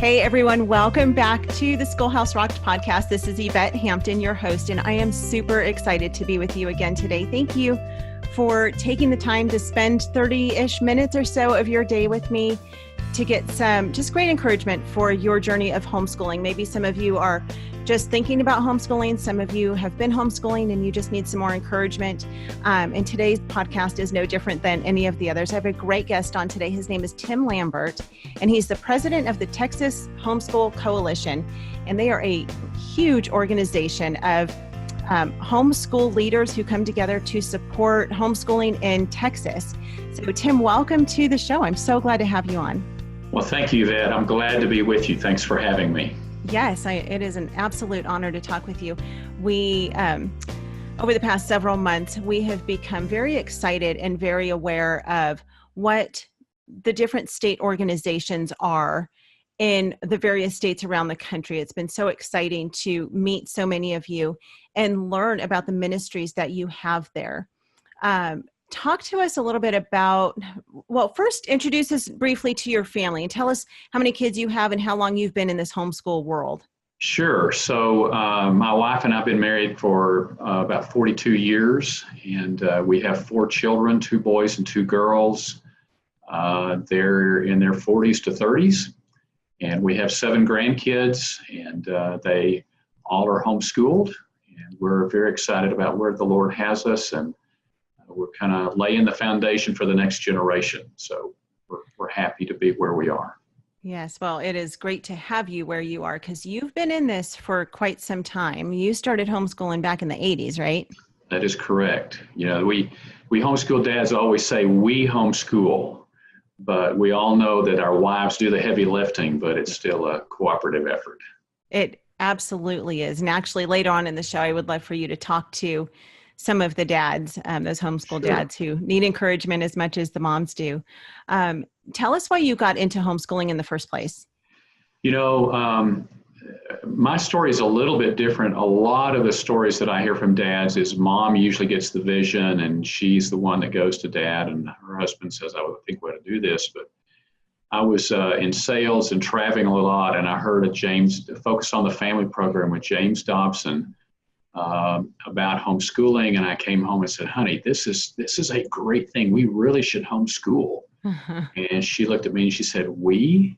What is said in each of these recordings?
Hey everyone, welcome back to the Schoolhouse Rocked podcast. This is Yvette Hampton, your host, and I am super excited to be with you again today. Thank you for taking the time to spend 30-ish minutes or so of your day with me to get some just great encouragement for your journey of homeschooling. Maybe some of you are just thinking about homeschooling. Some of you have been homeschooling and you just need some more encouragement. And today's podcast is no different than any of the others. I have a great guest on today. His name is Tim Lambert, and he's the president of the Texas Homeschool Coalition. And they are a huge organization of homeschool leaders who come together to support homeschooling in Texas. So Tim, welcome to the show. I'm so glad to have you on. Well, thank you, Yvette. I'm glad to be with you. Thanks for having me. Yes, it is an absolute honor to talk with you. We, over the past several months, we have become very excited and very aware of what the different state organizations are in the various states around the country. It's been so exciting to meet so many of you and learn about the ministries that you have there. Talk to us a little bit about, well, first introduce us briefly to your family and tell us how many kids you have and how long you've been in this homeschool world. Sure. So my wife and I have been married for about 42 years, and we have 4 children, 2 boys and 2 girls. They're in their 40s to 30s, and we have 7 grandkids, and they all are homeschooled, and we're very excited about where the Lord has us, and we're kind of laying the foundation for the next generation. So we're happy to be where we are. Yes, well, it is great to have you where you are because you've been in this for quite some time. You started homeschooling back in the 80s, right? That is correct. You know, we homeschool dads always say we homeschool, but we all know that our wives do the heavy lifting, but it's still a cooperative effort. It absolutely is. And actually later on in the show, I would love for you to talk to some of the dads, those homeschool dads who need encouragement as much as the moms do. Tell us why you got into homeschooling in the first place. You know, my story is a little bit different. A lot of the stories that I hear from dads is mom usually gets the vision and she's the one that goes to dad, and her husband says, I would think we ought to do this. But I was in sales and traveling a lot, and I heard a Focus on the Family program with James Dobson about homeschooling, and I came home and said, honey, this is a great thing. We really should homeschool. And she looked at me and she said, we?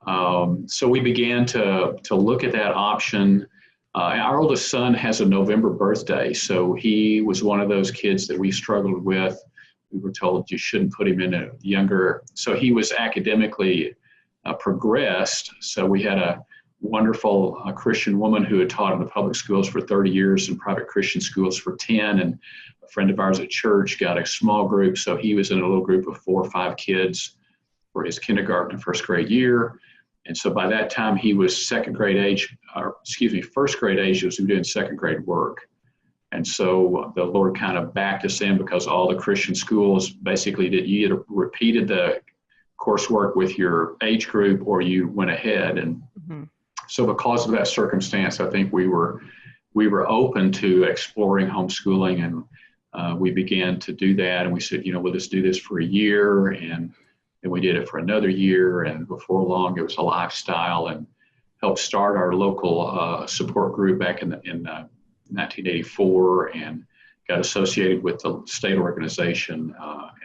So we began to look at that option. Our oldest son has a November birthday, so he was one of those kids that we struggled with. We were told you shouldn't put him in a younger, so he was academically progressed. So we had a wonderful Christian woman who had taught in the public schools for 30 years and private Christian schools for 10. And a friend of ours at church got a small group. So he was in a little group of 4 or 5 kids for his kindergarten and first grade year. And so by that time he was first grade age, he was doing second grade work. And so the Lord kind of backed us in because all the Christian schools basically you either repeated the coursework with your age group or you went ahead. And so because of that circumstance, I think we were open to exploring homeschooling, and we began to do that. And we said, you know, we'll just do this for a year, and we did it for another year. And before long, it was a lifestyle, and helped start our local support group back in 1984, and got associated with the state organization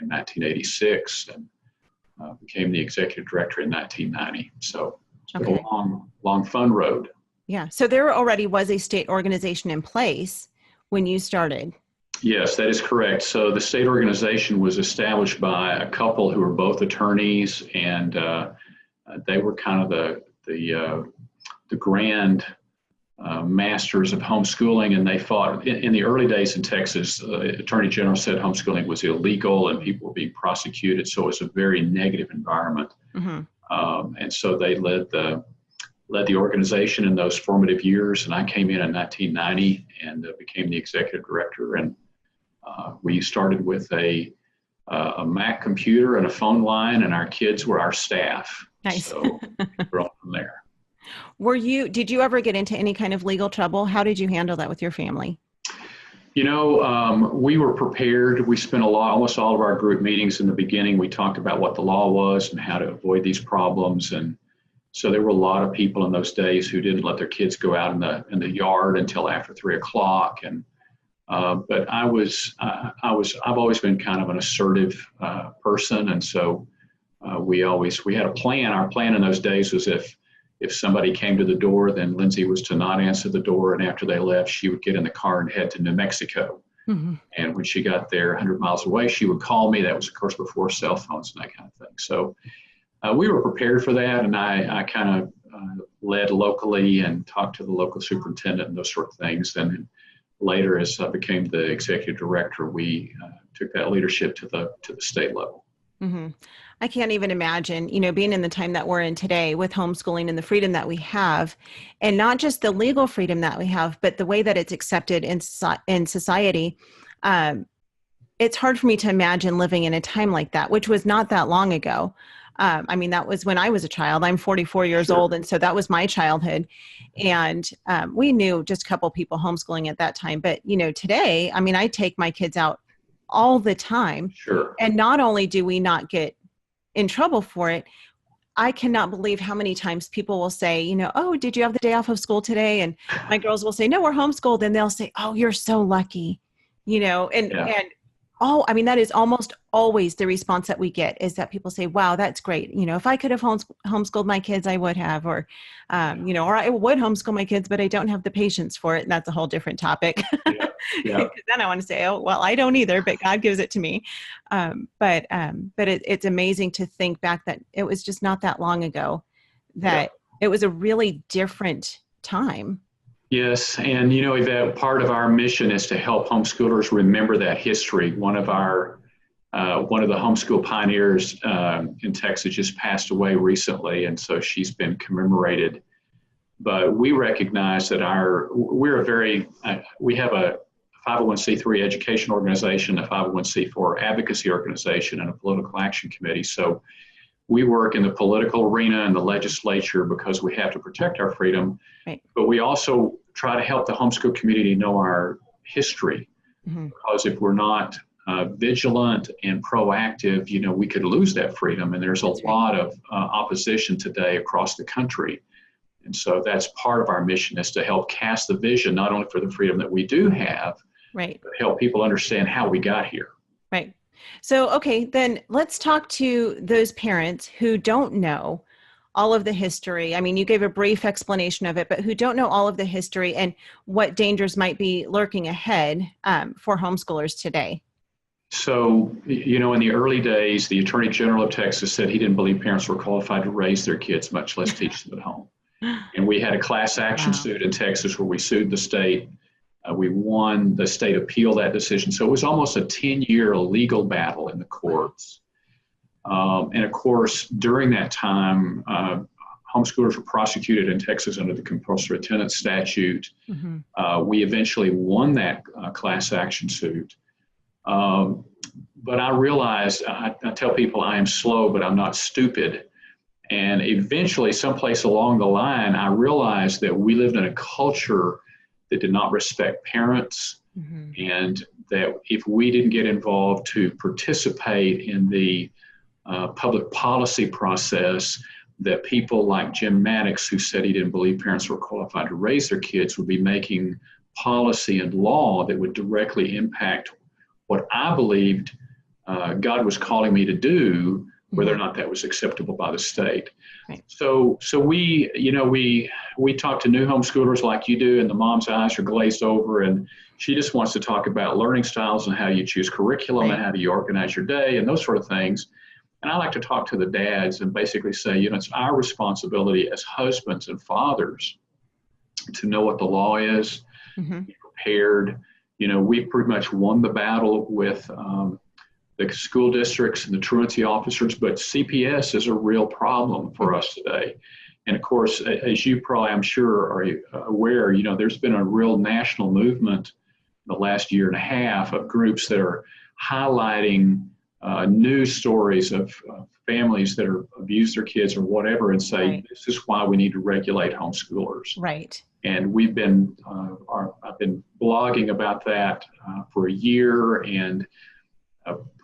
in 1986, and became the executive director in 1990. So it's been a long, fun road. Yeah. So there already was a state organization in place when you started. Yes, that is correct. So the state organization was established by a couple who were both attorneys, and they were kind of the grand masters of homeschooling, and they fought in the early days in Texas. Attorney General said homeschooling was illegal and people were being prosecuted, so it was a very negative environment. And so they led the organization in those formative years, and I came in 1990 and became the executive director. And we started with a Mac computer and a phone line, and our kids were our staff. Nice. So we're on from there. Did you ever get into any kind of legal trouble? How did you handle that with your family? You know, we were prepared. We spent almost all of our group meetings in the beginning. We talked about what the law was and how to avoid these problems. And So there were a lot of people in those days who didn't let their kids go out in the yard until after 3 o'clock. And but I've always been kind of an assertive person, and so we had a plan. Our plan in those days was if somebody came to the door, then Lindsay was to not answer the door, and after they left, she would get in the car and head to New Mexico. Mm-hmm. And when she got there 100 miles away, she would call me. That was, of course, before cell phones and that kind of thing. So we were prepared for that, and I kind of led locally and talked to the local superintendent and those sort of things. And later, as I became the executive director, we took that leadership to the state level. Mm-hmm. I can't even imagine, being in the time that we're in today with homeschooling and the freedom that we have, and not just the legal freedom that we have, but the way that it's accepted in society. It's hard for me to imagine living in a time like that, which was not that long ago. That was when I was a child. I'm 44 years old. And so that was my childhood. And we knew just a couple people homeschooling at that time. But, today, I take my kids out all the time. Sure. And not only do we not get in trouble for it, I cannot believe how many times people will say, oh, did you have the day off of school today? And my girls will say, no, we're homeschooled. And they'll say, oh, you're so lucky, that is almost always the response that we get, is that people say, wow, that's great. If I could have homeschooled my kids, I would have, or I would homeschool my kids, but I don't have the patience for it. And that's a whole different topic. Yeah. Then I want to say, oh, well, I don't either, but God gives it to me. But it's amazing to think back that it was just not that long ago that it was a really different time. Yes. And, Yvette, part of our mission is to help homeschoolers remember that history. One of the homeschool pioneers in Texas just passed away recently, and so she's been commemorated. But we recognize that we have a 501c3 education organization, a 501c4 advocacy organization, and a political action committee. So we work in the political arena and the legislature because we have to protect our freedom. Right. But we also try to help the homeschool community know our history, because if we're not vigilant and proactive, we could lose that freedom. And there's a lot of opposition today across the country. And so that's part of our mission, is to help cast the vision, not only for the freedom that we do have, right, but help people understand how we got here. Right. So, okay, then let's talk to those parents who don't know all of the history. You gave a brief explanation of it, but who don't know all of the history and what dangers might be lurking ahead for homeschoolers today. So, in the early days, the Attorney General of Texas said he didn't believe parents were qualified to raise their kids, much less teach them at home. And we had a class action suit in Texas where we sued the state. We won. The state appealed that decision. So it was almost a 10-year legal battle in the courts. And of course, during that time, homeschoolers were prosecuted in Texas under the compulsory attendance statute. We eventually won that class action suit. But I realized, I tell people I am slow, but I'm not stupid. And eventually, someplace along the line, I realized that we lived in a culture that did not respect parents, and that if we didn't get involved to participate in the public policy process, that people like Jim Maddox, who said he didn't believe parents were qualified to raise their kids, would be making policy and law that would directly impact what I believed God was calling me to do, whether or not that was acceptable by the state. Right. So we talk to new homeschoolers like you do, and the mom's eyes are glazed over, and she just wants to talk about learning styles and how you choose curriculum, right, and how do you organize your day and those sort of things. And I like to talk to the dads and basically say, it's our responsibility as husbands and fathers to know what the law is, be prepared. We pretty much won the battle with the school districts and the truancy officers, but CPS is a real problem for us today. And of course, as you probably, I'm sure, are aware, there's been a real national movement in the last year and a half of groups that are highlighting news stories of families that are abused their kids or whatever, and say, right, this is why we need to regulate homeschoolers. Right. And we've been, I've been blogging about that for a year, and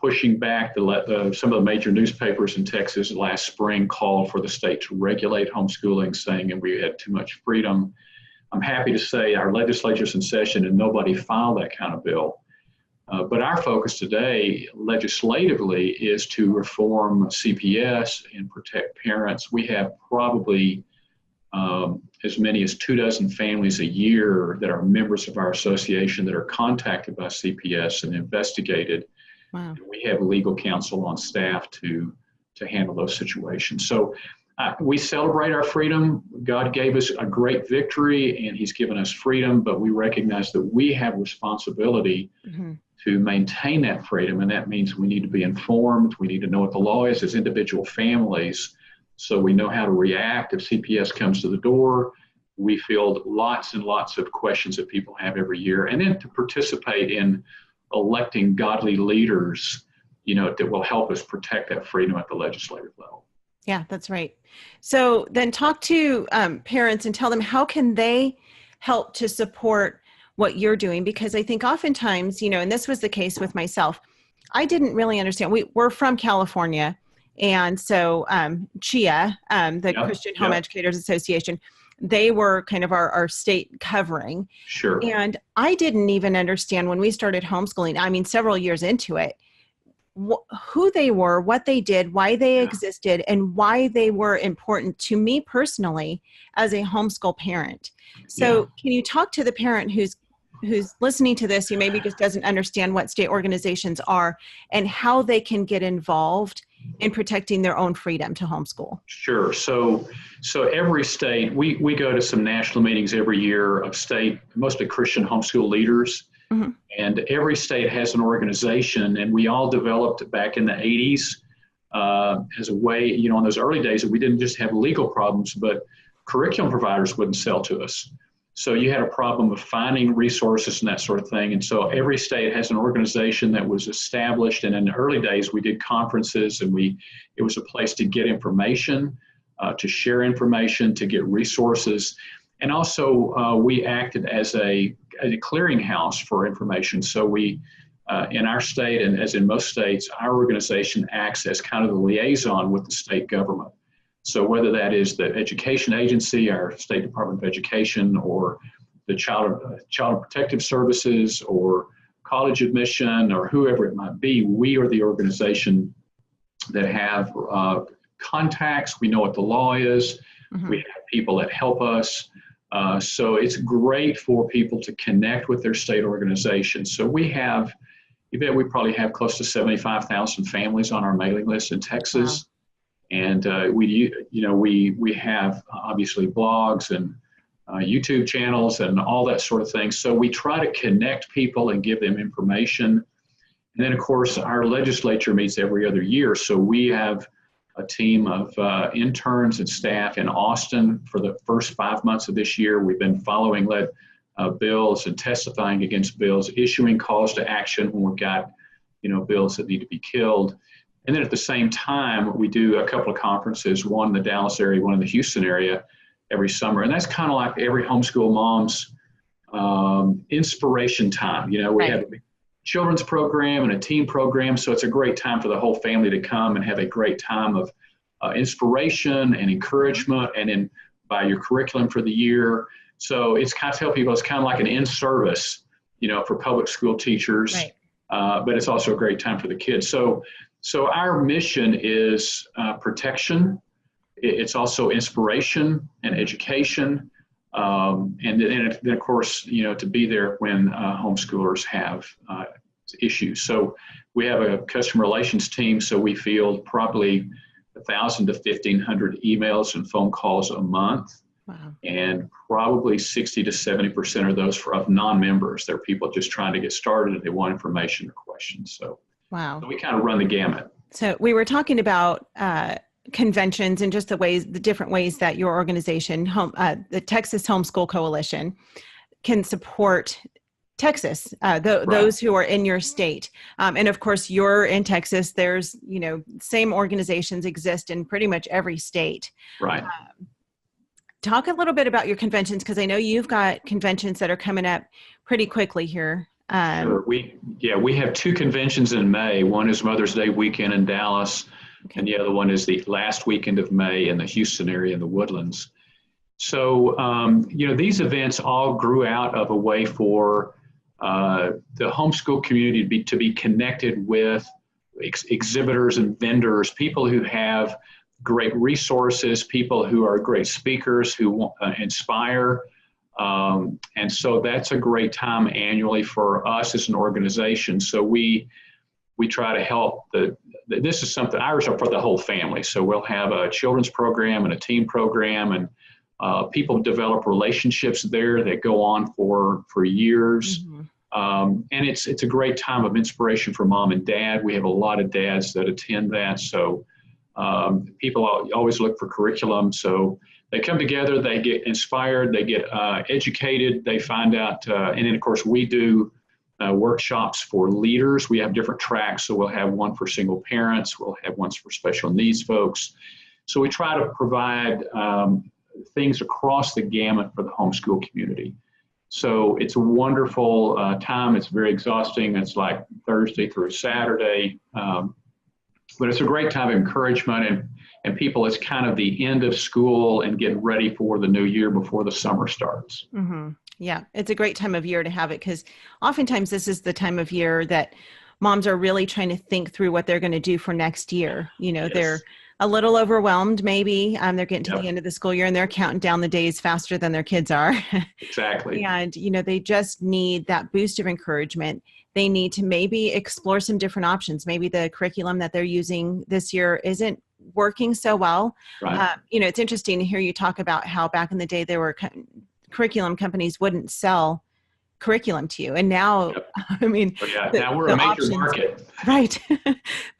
pushing back some of the major newspapers in Texas last spring called for the state to regulate homeschooling, saying that we had too much freedom. I'm happy to say our legislature's in session and nobody filed that kind of bill. But our focus today legislatively is to reform CPS and protect parents. We have probably as many as 24 families a year that are members of our association that are contacted by CPS and investigated. Wow. We have legal counsel on staff to handle those situations. So we celebrate our freedom. God gave us a great victory and he's given us freedom, but we recognize that we have responsibility to maintain that freedom. And that means we need to be informed. We need to know what the law is as individual families, so we know how to react if CPS comes to the door. We field lots and lots of questions that people have every year, and then to participate in electing godly leaders, that will help us protect that freedom at the legislative level. Yeah, that's right. So then talk to parents and tell them how can they help to support what you're doing, because I think oftentimes, and this was the case with myself, I didn't really understand. We're from California. And so CHIA, the Christian Home Educators Association, they were kind of our state covering. Sure. And I didn't even understand when we started homeschooling, several years into it, who they were, what they did, why they existed, and why they were important to me personally as a homeschool parent. So can you talk to the parent who's listening to this, who maybe just doesn't understand what state organizations are and how they can get involved in protecting their own freedom to homeschool? Sure. So every state, we go to some national meetings every year of state, mostly Christian homeschool leaders. Mm-hmm. And every state has an organization, and we all developed back in the 80s as a way, in those early days, that we didn't just have legal problems, but curriculum providers wouldn't sell to us. So you had a problem of finding resources and that sort of thing. And so every state has an organization that was established. And in the early days, we did conferences, and it was a place to get information, to share information, to get resources. And also we acted as a clearinghouse for information. So we, in our state, and as in most states, our organization acts as kind of the liaison with the state government. So whether that is the education agency, our State Department of Education, or the Child Protective Services, or college admission, or whoever it might be, we are the organization that have contacts. We know what the law is. Mm-hmm. We have people that help us. So it's great for people to connect with their state organization. So we probably have close to 75,000 families on our mailing list in Texas. Wow. And we have obviously blogs and YouTube channels and all that sort of thing. So we try to connect people and give them information. And then, of course, our legislature meets every other year. So we have a team of interns and staff in Austin for the first 5 months of this year. We've been following bills and testifying against bills, issuing calls to action when we've got, bills that need to be killed. And then at the same time, we do a couple of conferences, one in the Dallas area, one in the Houston area every summer. And that's kind of like every homeschool mom's inspiration time. We have a children's program and a teen program. So it's a great time for the whole family to come and have a great time of inspiration and encouragement, and then by your curriculum for the year. So it's kind of tell people it's kind of like an in-service, for public school teachers, right. But it's also a great time for the kids. So our mission is protection. It's also inspiration and education. And then of course, to be there when homeschoolers have issues. So we have a customer relations team. So we field probably 1,000 to 1,500 emails and phone calls a month. Wow. And probably 60 to 70% of those of non-members. They're people just trying to get started and they want information or questions. So wow. So we kind of run the gamut. So we were talking about conventions and just the different ways that your organization, the Texas Homeschool Coalition, can support Texas, those who are in your state. And of course, you're in Texas. There's, same organizations exist in pretty much every state. Right. Talk a little bit about your conventions, because I know you've got conventions that are coming up pretty quickly here. Sure. We have two conventions in May. One is Mother's Day weekend in Dallas, and the other one is the last weekend of May in the Houston area in the Woodlands. So, these events all grew out of a way for the homeschool community to be connected with exhibitors and vendors, people who have great resources, people who are great speakers, who inspire. And so that's a great time annually for us as an organization. So we try to help this is something Irish are for the whole family. So we'll have a children's program and a teen program, and people develop relationships there that go on for years. Mm-hmm. And it's a great time of inspiration for mom and dad. We have a lot of dads that attend that. So people always look for curriculum. So they come together, they get inspired, they get educated, they find out, and then of course we do workshops for leaders. We have different tracks. So we'll have one for single parents, we'll have ones for special needs folks. So we try to provide things across the gamut for the homeschool community. So it's a wonderful time. It's very exhausting. It's like Thursday through Saturday. But it's a great time of encouragement, and people, it's kind of the end of school and getting ready for the new year before the summer starts. Mm-hmm. Yeah, it's a great time of year to have it, because oftentimes this is the time of year that moms are really trying to think through what they're going to do for next year. Yes. They're a little overwhelmed, maybe. They're getting to the end of the school year and they're counting down the days faster than their kids are. Exactly. And, they just need that boost of encouragement. They need to maybe explore some different options. Maybe the curriculum that they're using this year isn't working so well. Right. It's interesting to hear you talk about how back in the day there were curriculum companies wouldn't sell curriculum to you. And now, now we're a major market. Right.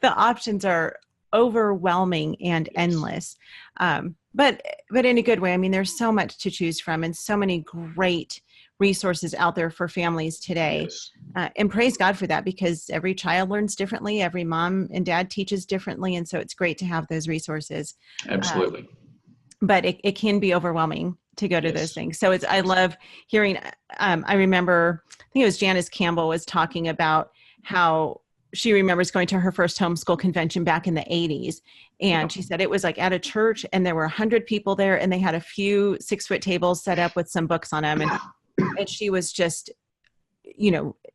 The options are overwhelming and endless. But in a good way. There's so much to choose from and so many great resources out there for families today. Yes. And praise God for that, because every child learns differently. Every mom and dad teaches differently. And so it's great to have those resources. Absolutely. But it can be overwhelming to go to those things. So I love hearing, I remember, I think it was Janice Campbell was talking about how she remembers going to her first homeschool convention back in the 80s. And she said it was like at a church and there were 100 people there and they had a few 6-foot tables set up with some books on them. And she was just,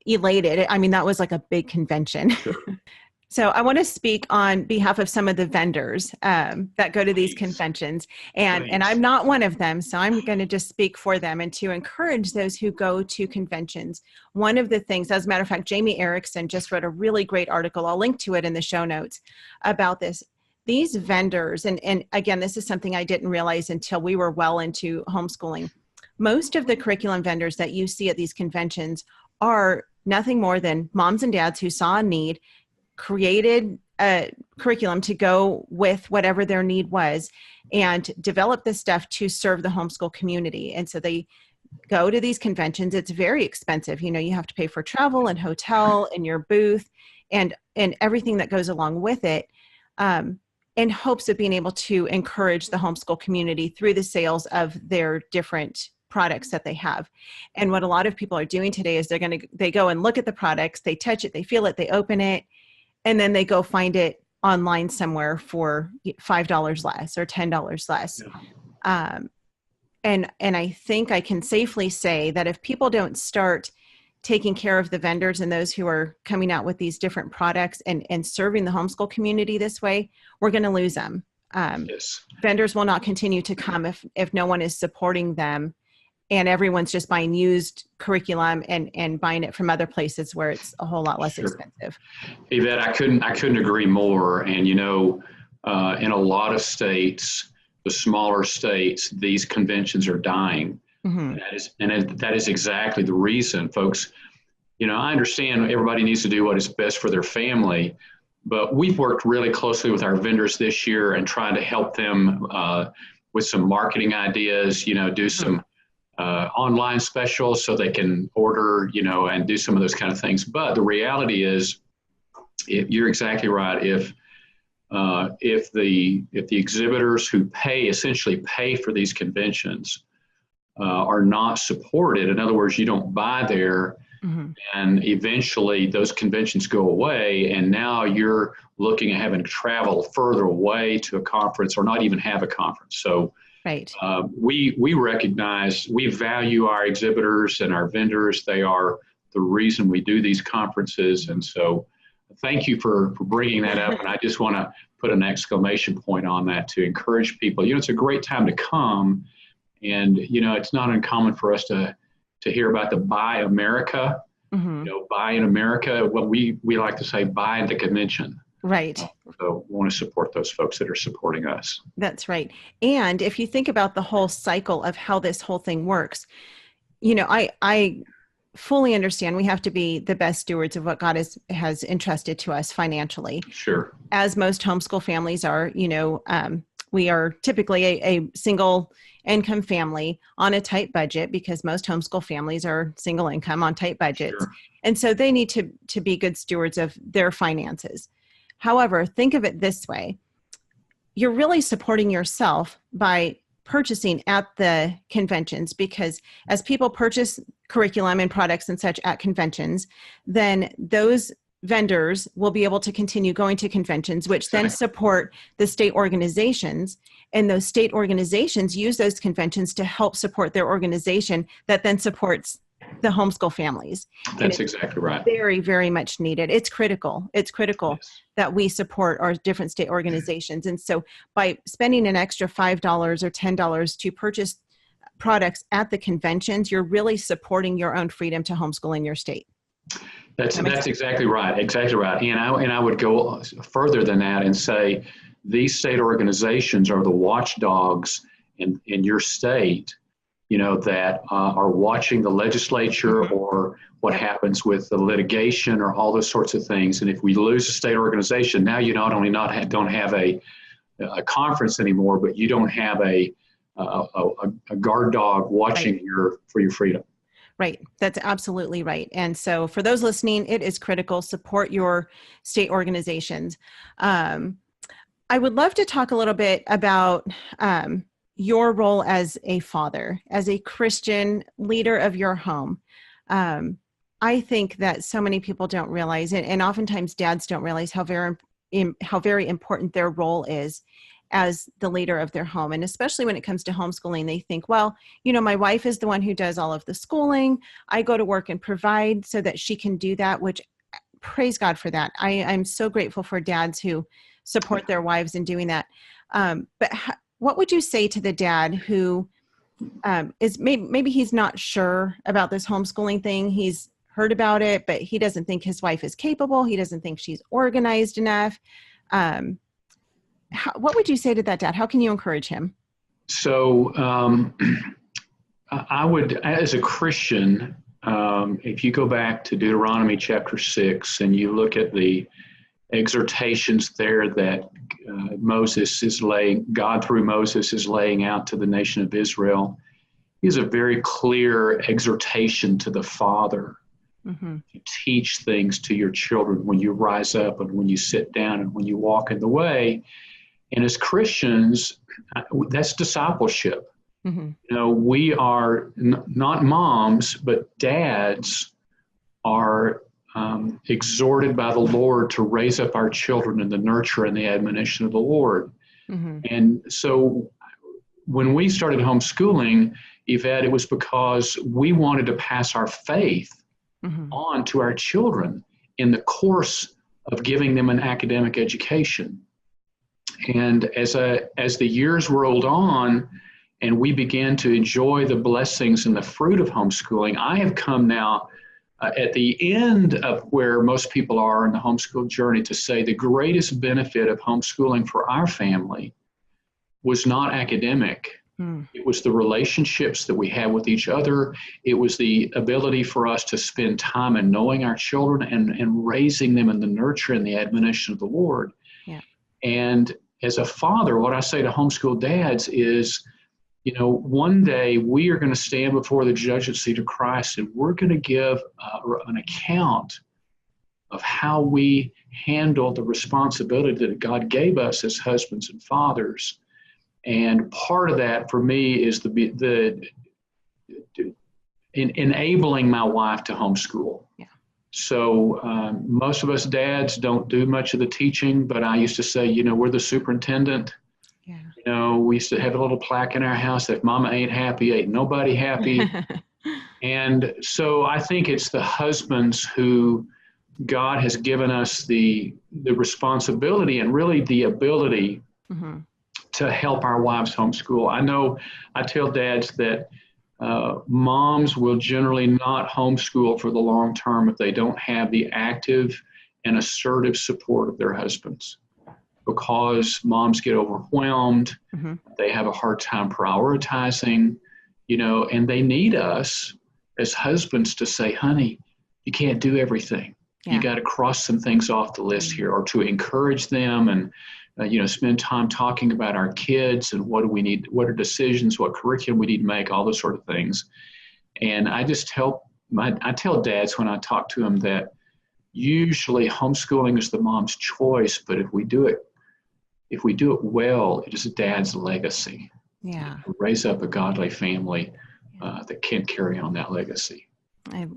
elated. That was like a big convention. Sure. So I want to speak on behalf of some of the vendors that go to these conventions. And I'm not one of them, so I'm going to just speak for them and to encourage those who go to conventions. One of the things, as a matter of fact, Jamie Erickson just wrote a really great article. I'll link to it in the show notes about this. These vendors, and again, this is something I didn't realize until we were well into homeschooling. Most of the curriculum vendors that you see at these conventions are nothing more than moms and dads who saw a need, created a curriculum to go with whatever their need was, and develop this stuff to serve the homeschool community. And so they go to these conventions. It's very expensive. You have to pay for travel and hotel and your booth and everything that goes along with it, in hopes of being able to encourage the homeschool community through the sales of their different products that they have. And what a lot of people are doing today is they go and look at the products, they touch it, they feel it, they open it, and then they go find it online somewhere for $5 less or $10 less. Yeah. And I think I can safely say that if people don't start taking care of the vendors and those who are coming out with these different products and serving the homeschool community this way, we're going to lose them. Vendors will not continue to come if no one is supporting them. And everyone's just buying used curriculum and buying it from other places where it's a whole lot less expensive. Yvette, I couldn't agree more. And in a lot of states, the smaller states, these conventions are dying. Mm-hmm. That is exactly the reason, folks. I understand everybody needs to do what is best for their family, but we've worked really closely with our vendors this year and trying to help them with some marketing ideas. Do some online specials so they can order, and do some of those kind of things. But the reality is, you're exactly right. If the exhibitors who essentially pay for these conventions are not supported, in other words, you don't buy there, And eventually those conventions go away, and now you're looking at having to travel further away to a conference or not even have a conference. So Right. We recognize, we value our exhibitors and our vendors. They are the reason we do these conferences. And so thank you for bringing that up. And I just want to put an exclamation point on that to encourage people. It's a great time to come. And, it's not uncommon for us to hear about the Buy America, Buy in America. What we like to say, buy in the convention. Right. So we want to support those folks that are supporting us. That's right. And if you think about the whole cycle of how this whole thing works, I fully understand we have to be the best stewards of what God has entrusted to us financially. Sure. As most homeschool families are, we are typically a single income family on a tight budget, because most homeschool families are single income on tight budgets. Sure. And so they need to be good stewards of their finances. However, think of it this way. You're really supporting yourself by purchasing at the conventions, because as people purchase curriculum and products and such at conventions, then those vendors will be able to continue going to conventions, which then support the state organizations. And those state organizations use those conventions to help support their organization that then supports the homeschool families. That's exactly right. Very, very much needed. It's critical. It's critical that we support our different state organizations. And so by spending an extra $5 or $10 to purchase products at the conventions, you're really supporting your own freedom to homeschool in your state. That's exactly right. Exactly right. And I would go further than that and say these state organizations are the watchdogs in your state, that are watching the legislature or what happens with the litigation or all those sorts of things. And if we lose a state organization, now you not only don't have a conference anymore, but you don't have a guard dog watching for your freedom. Right. That's absolutely right. And so for those listening, it is critical. Support your state organizations. I would love to talk a little bit about your role as a father, as a Christian leader of your home. I think that so many people don't realize it, and oftentimes dads don't realize how very important their role is as the leader of their home. And especially when it comes to homeschooling, they think, well, my wife is the one who does all of the schooling. I go to work and provide so that she can do that, which praise God for that. I'm so grateful for dads who support their wives in doing that. But what would you say to the dad who is maybe he's not sure about this homeschooling thing? He's heard about it, but he doesn't think his wife is capable. He doesn't think she's organized enough. What would you say to that dad? How can you encourage him? So I would, as a Christian, if you go back to Deuteronomy chapter 6 and you look at the exhortations there that God through Moses is laying out to the nation of Israel, is a very clear exhortation to the father to teach things to your children when you rise up and when you sit down and when you walk in the way. And as Christians, that's discipleship. We are not moms, but dads are exhorted by the Lord to raise up our children in the nurture and the admonition of the Lord. And so when we started homeschooling, Yvette, it was because we wanted to pass our faith on to our children in the course of giving them an academic education. And as the years rolled on and we began to enjoy the blessings and the fruit of homeschooling, I have come now at the end of where most people are in the homeschool journey to say the greatest benefit of homeschooling for our family was not academic. It was the relationships that we had with each other. It was the ability for us to spend time in knowing our children and raising them in the nurture and the admonition of the Lord. Yeah. And as a father, what I say to homeschool dads is, one day we are going to stand before the judgment seat of Christ, and we're going to give an account of how we handle the responsibility that God gave us as husbands and fathers. And part of that for me is enabling my wife to homeschool. Yeah. So most of us dads don't do much of the teaching, but I used to say, we're the superintendent. Yeah. We used to have a little plaque in our house that mama ain't happy, ain't nobody happy. And so I think it's the husbands who God has given us the responsibility and really the ability Mm-hmm. to help our wives homeschool. I tell dads that moms will generally not homeschool for the long term if they don't have the active and assertive support of their husbands, because moms get overwhelmed. Mm-hmm. They have a hard time prioritizing, and they need us as husbands to say, honey, you can't do everything. Yeah. You got to cross some things off the list here, or to encourage them and spend time talking about our kids and what do we need, what are decisions, what curriculum we need to make, all those sort of things. And I tell dads when I talk to them that usually homeschooling is the mom's choice, but if we do it well, it is a dad's legacy. Yeah. To raise up a godly family that can carry on that legacy.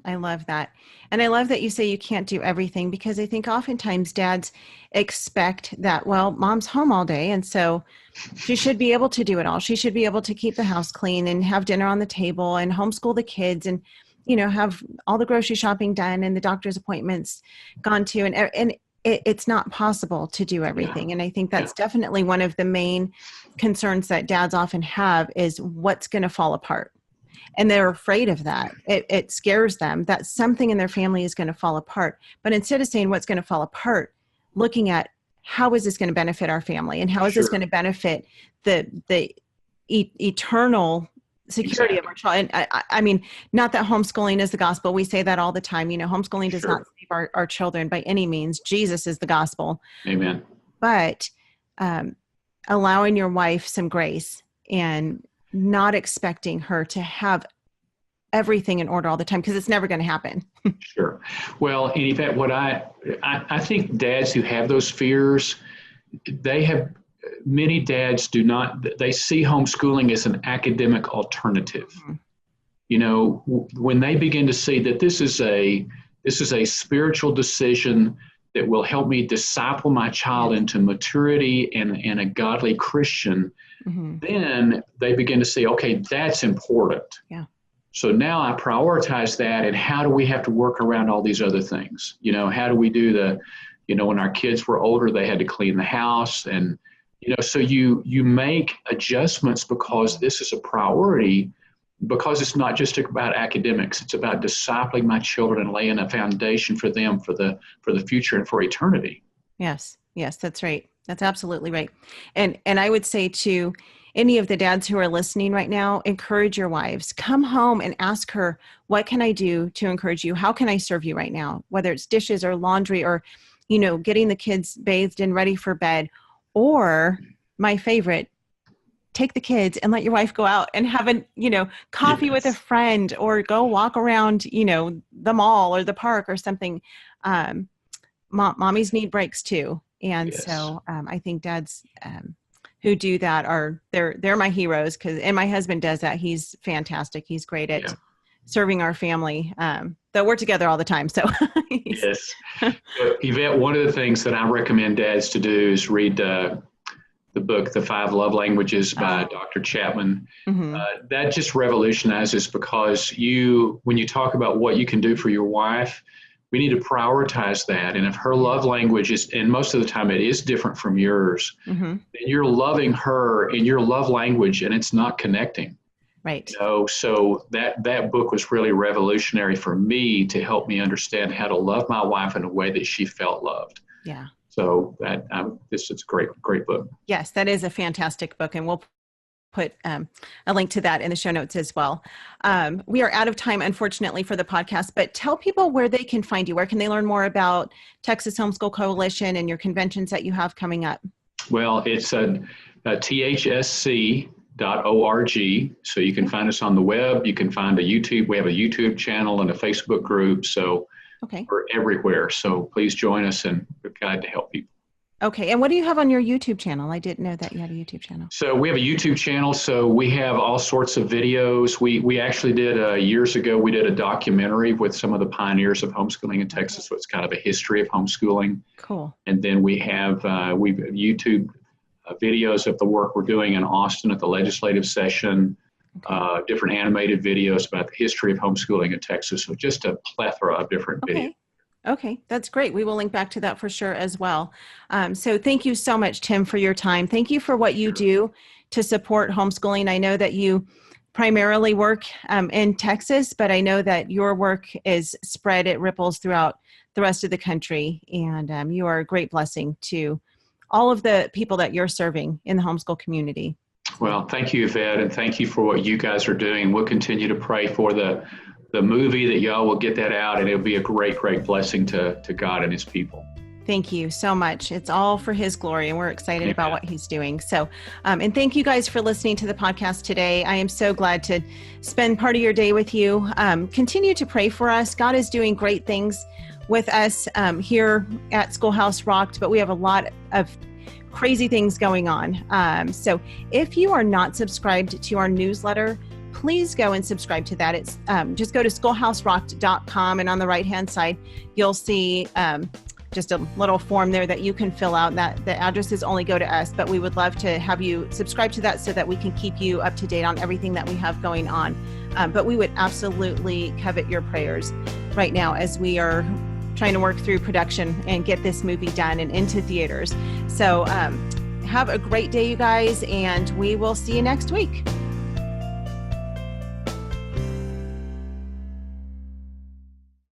I love that. And I love that you say you can't do everything, because I think oftentimes dads expect that, well, mom's home all day, and so she should be able to do it all. She should be able to keep the house clean and have dinner on the table and homeschool the kids and, have all the grocery shopping done and the doctor's appointments gone to. And it's not possible to do everything. Yeah. And I think that's definitely one of the main concerns that dads often have, is what's going to fall apart. And they're afraid of that. It scares them that something in their family is going to fall apart. But instead of saying what's going to fall apart, looking at how is this going to benefit our family, and how is this going to benefit the eternal security of our child. And I mean, not that homeschooling is the gospel. We say that all the time. Homeschooling does not save our children by any means. Jesus is the gospel. Amen. But allowing your wife some grace and not expecting her to have everything in order all the time, because it's never going to happen. Sure. Well, and Yvette, what I think dads who have those fears, many dads do not, they see homeschooling as an academic alternative. Mm-hmm. When they begin to see that this is a spiritual decision that will help me disciple my child into maturity and a godly Christian, mm-hmm. then they begin to see, okay, that's important. Yeah. So now I prioritize that, and how do we have to work around all these other things? How do we do when our kids were older, they had to clean the house, and, so you make adjustments because this is a priority, because it's not just about academics. It's about discipling my children and laying a foundation for them for the future and for eternity. Yes, that's right. That's absolutely right. And I would say to any of the dads who are listening right now, encourage your wives. Come home and ask her, what can I do to encourage you? How can I serve you right now? Whether it's dishes or laundry or, getting the kids bathed and ready for bed, or my favorite, take the kids and let your wife go out and have coffee with a friend, or go walk around, the mall or the park or something. Mommies need breaks too. And so I think dads who do that they're my heroes, and my husband does that. He's fantastic. He's great at serving our family. Though we're together all the time. So yes. Yvette, one of the things that I recommend dads to do is read the book, The 5 Love Languages by Dr. Chapman. Mm-hmm. That just revolutionizes, because when you talk about what you can do for your wife, we need to prioritize that. And if her love language is, and most of the time it is different from yours, mm-hmm. then you're loving her in your love language, and it's not connecting. Right. So that book was really revolutionary for me to help me understand how to love my wife in a way that she felt loved. Yeah. So this is a great book. Yes, that is a fantastic book, and we'll put a link to that in the show notes as well. We are out of time, unfortunately, for the podcast, but tell people where they can find you. Where can they learn more about Texas Homeschool Coalition and your conventions that you have coming up? Well, it's a THSC.org. So you can find us on the web. You can find we have a YouTube channel and a Facebook group. So we're everywhere. So please join us, and we're glad to help people. Okay. And what do you have on your YouTube channel? I didn't know that you had a YouTube channel. So we have a YouTube channel. So we have all sorts of videos. We actually did years ago, we did a documentary with some of the pioneers of homeschooling in Texas. So it's kind of a history of homeschooling. Cool. And then we have we've YouTube videos of the work we're doing in Austin at the legislative session, different animated videos about the history of homeschooling in Texas. So just a plethora of different videos. Okay, that's great. We will link back to that for sure as well. So thank you so much, Tim, for your time. Thank you for what you do to support homeschooling. I know that you primarily work in Texas, but I know that your work is spread, it ripples throughout the rest of the country. And you are a great blessing to all of the people that you're serving in the homeschool community. Well, thank you, Yvette, and thank you for what you guys are doing. We'll continue to pray for the movie, that y'all will get that out, and it'll be a great, great blessing to God and his people. Thank you so much. It's all for his glory, and we're excited about what he's doing. So, and thank you guys for listening to the podcast today. I am so glad to spend part of your day with you. Continue to pray for us. God is doing great things with us here at Schoolhouse Rocked, but we have a lot of crazy things going on. So if you are not subscribed to our newsletter, please go and subscribe to that. It's just go to schoolhouserocked.com, and on the right-hand side, you'll see just a little form there that you can fill out. That the addresses only go to us, but we would love to have you subscribe to that so that we can keep you up to date on everything that we have going on. But we would absolutely covet your prayers right now as we are trying to work through production and get this movie done and into theaters. So have a great day, you guys, and we will see you next week.